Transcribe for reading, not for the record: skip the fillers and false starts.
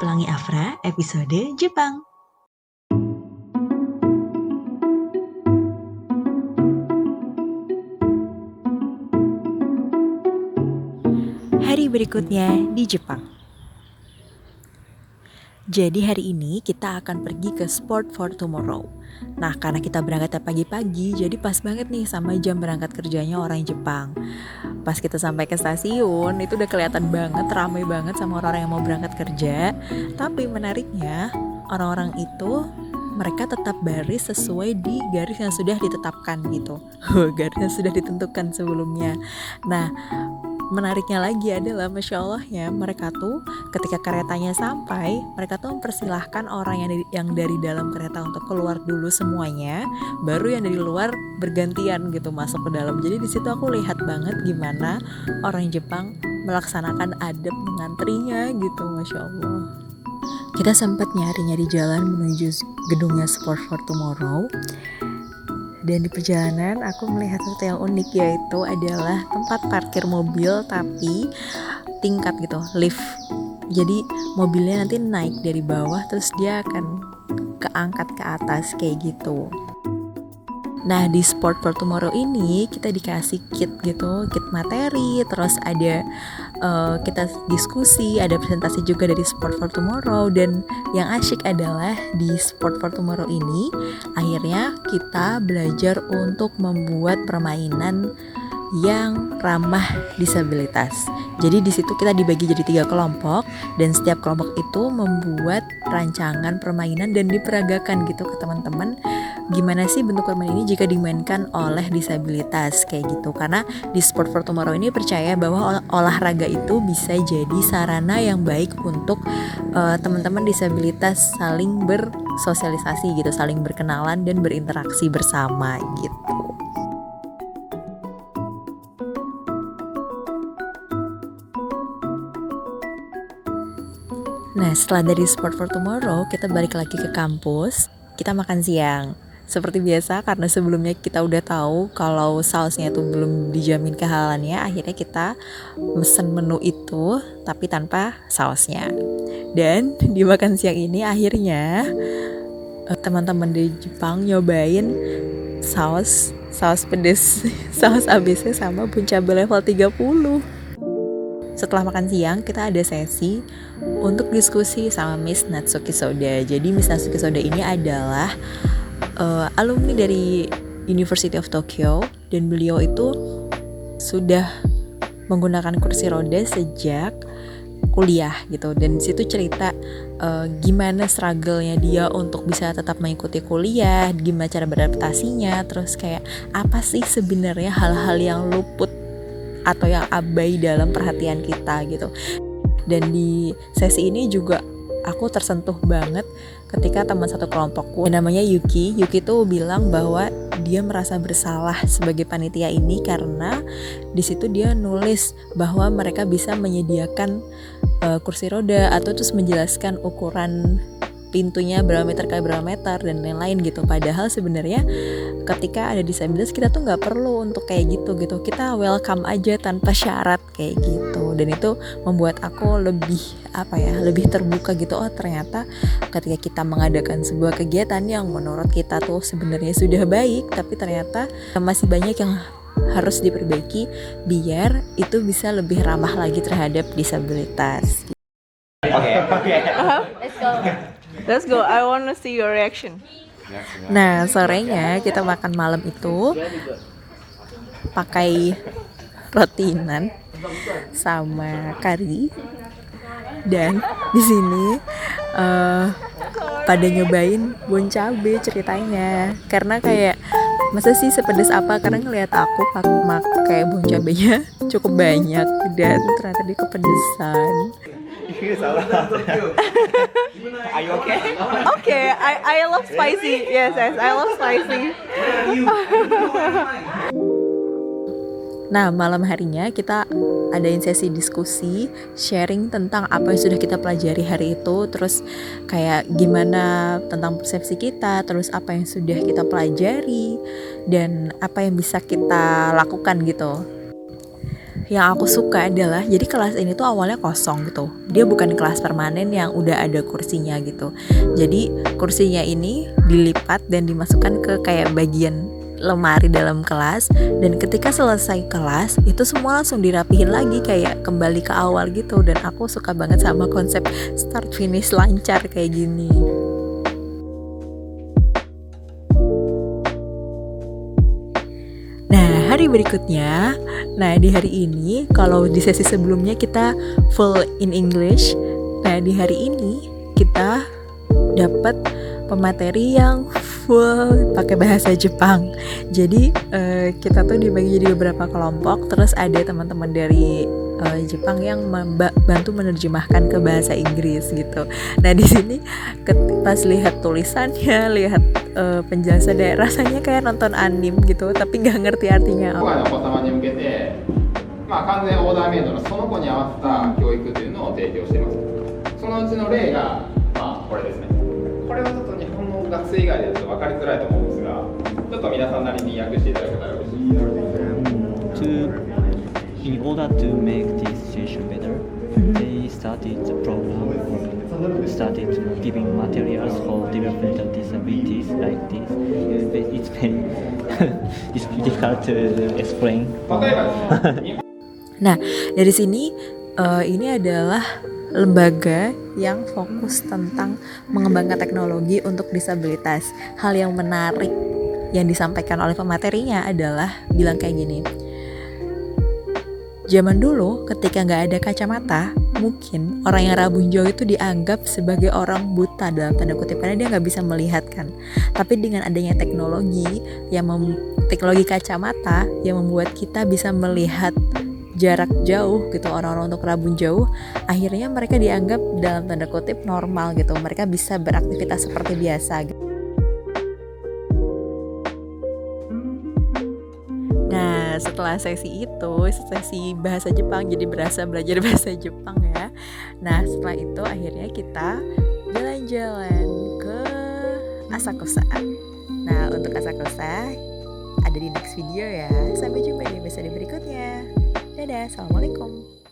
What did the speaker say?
Pelangi Afra, episode Jepang. Hari berikutnya di Jepang. Jadi hari ini kita akan pergi ke Sport for Tomorrow. Nah, karena kita berangkatnya pagi-pagi, jadi pas banget nih sama jam berangkat kerjanya orang Jepang. Pas kita sampai ke stasiun, itu udah kelihatan banget, ramai banget sama orang-orang yang mau berangkat kerja. Tapi menariknya, orang-orang itu mereka tetap baris sesuai di garis yang sudah ditetapkan gitu. Garis yang sudah ditentukan sebelumnya. Nah, menariknya lagi adalah Masya Allahnya mereka tuh ketika keretanya sampai, mereka tuh mempersilahkan orang yang dari dalam kereta untuk keluar dulu semuanya, baru yang dari luar bergantian gitu masuk ke dalam. Jadi di situ aku lihat banget gimana orang Jepang melaksanakan adab mengantrinya gitu, Masya Allah. Kita sempat nyari-nyari jalan menuju gedungnya Sport for Tomorrow. Dan di perjalanan aku melihat sesuatu yang unik, yaitu adalah tempat parkir mobil tapi tingkat gitu, lift. Jadi mobilnya nanti naik dari bawah terus dia akan keangkat ke atas kayak gitu. Nah, di Sport for Tomorrow ini kita dikasih kit gitu, kit materi, terus ada kita diskusi, ada presentasi juga dari Sport for Tomorrow. Dan yang asyik adalah di Sport for Tomorrow ini akhirnya kita belajar untuk membuat permainan yang ramah disabilitas. Jadi di situ kita dibagi jadi 3 kelompok dan setiap kelompok itu membuat rancangan permainan dan diperagakan gitu ke teman-teman. Gimana sih bentuk permainan ini jika dimainkan oleh disabilitas kayak gitu. Karena di Sport for Tomorrow ini percaya bahwa olahraga itu bisa jadi sarana yang baik untuk teman-teman disabilitas saling bersosialisasi gitu, saling berkenalan dan berinteraksi bersama gitu. Nah, setelah dari Sport for Tomorrow, kita balik lagi ke kampus, kita makan siang. Seperti biasa, karena sebelumnya kita udah tahu kalau sausnya itu belum dijamin kehalalannya, akhirnya kita mesen menu itu, tapi tanpa sausnya. Dan di makan siang ini akhirnya teman-teman di Jepang nyobain saus pedas, saus ABC sama buncabe level 30. Setelah makan siang, kita ada sesi untuk diskusi sama Miss Natsuki Soda. Jadi Miss Natsuki Soda ini adalah alumni dari University of Tokyo, dan beliau itu sudah menggunakan kursi roda sejak kuliah gitu. Dan di situ cerita gimana struggle-nya dia untuk bisa tetap mengikuti kuliah, gimana cara beradaptasinya, terus kayak apa sih sebenarnya hal-hal yang luput atau yang abai dalam perhatian kita gitu. Dan di sesi ini juga aku tersentuh banget ketika teman satu kelompokku namanya Yuki tuh bilang bahwa dia merasa bersalah sebagai panitia ini karena di situ dia nulis bahwa mereka bisa menyediakan kursi roda atau terus menjelaskan ukuran pintunya berapa meter kali berapa meter dan lain-lain gitu. Padahal sebenarnya ketika ada disabilitas kita tuh nggak perlu untuk kayak gitu, kita welcome aja tanpa syarat kayak gitu. Dan itu membuat aku lebih terbuka gitu. Oh, ternyata ketika kita mengadakan sebuah kegiatan yang menurut kita tuh sebenarnya sudah baik, tapi ternyata masih banyak yang harus diperbaiki biar itu bisa lebih ramah lagi terhadap disabilitas. Let's go. I want to see your reaction. Nah, sorenya kita makan malam itu pakai rotinan sama kari. Dan di sini pada nyobain buncabe ceritanya. Karena kayak masa sih sepedas apa, karena ngelihat aku pakai buncabenya cukup banyak dan ternyata dia kepedesan. Are you okay? Okay, I love spicy. Yes, I love spicy. Nah, malam harinya kita adain sesi diskusi, sharing tentang apa yang sudah kita pelajari hari itu, terus kayak gimana tentang persepsi kita, terus apa yang sudah kita pelajari, dan apa yang bisa kita lakukan gitu. yang aku suka adalah jadi kelas ini tuh awalnya kosong gitu. Dia bukan kelas permanen yang udah ada kursinya gitu. Jadi kursinya ini dilipat dan dimasukkan ke kayak bagian lemari dalam kelas, dan ketika selesai kelas itu semua langsung dirapihin lagi kayak kembali ke awal gitu. Dan aku suka banget sama konsep start finish lancar kayak gini. Nah, hari berikutnya, di hari ini, kalau di sesi sebelumnya kita full in English, nah di hari ini kita dapat pemateri yang full pakai bahasa Jepang. Jadi kita tuh dibagi jadi beberapa kelompok, terus ada teman-teman dari Jepang yang bantu menerjemahkan ke bahasa Inggris gitu. Nah di sini pas lihat tulisannya, lihat penjelasan rasanya kayak nonton anime gitu, tapi nggak ngerti artinya apa. お子様に向けて、完全オーダーメイドのその子に合わせた教育というのを提供しています。そのうちの例が、これですね。これはちょっと日本の学生以外でちょっと分かりづらいと思うんですが、ちょっと皆さんなりに訳していただけたら嬉しいです。In order to make this situation better, they started the program, started giving materials for developmental disabilities like this. It's very it's difficult to explain. 例えばですね、 Nah, dari sini ini adalah lembaga yang fokus tentang mengembangkan teknologi untuk disabilitas. Hal yang menarik yang disampaikan oleh pematerinya adalah bilang kayak gini. Zaman dulu ketika nggak ada kacamata, mungkin orang yang rabun jauh itu dianggap sebagai orang buta dalam tanda kutip karena dia nggak bisa melihat kan. Tapi dengan adanya teknologi teknologi kacamata yang membuat kita bisa melihat jarak jauh gitu, orang-orang untuk rabun jauh, akhirnya mereka dianggap dalam tanda kutip normal gitu. Mereka bisa beraktivitas seperti biasa gitu. Nah, setelah sesi itu, sesi bahasa Jepang, jadi berasa belajar bahasa Jepang ya. Nah, setelah itu akhirnya kita jalan-jalan ke Asakusa. Nah, untuk Asakusa ada di next video ya. Sampai jumpa di episode berikutnya. Dadah, assalamualaikum.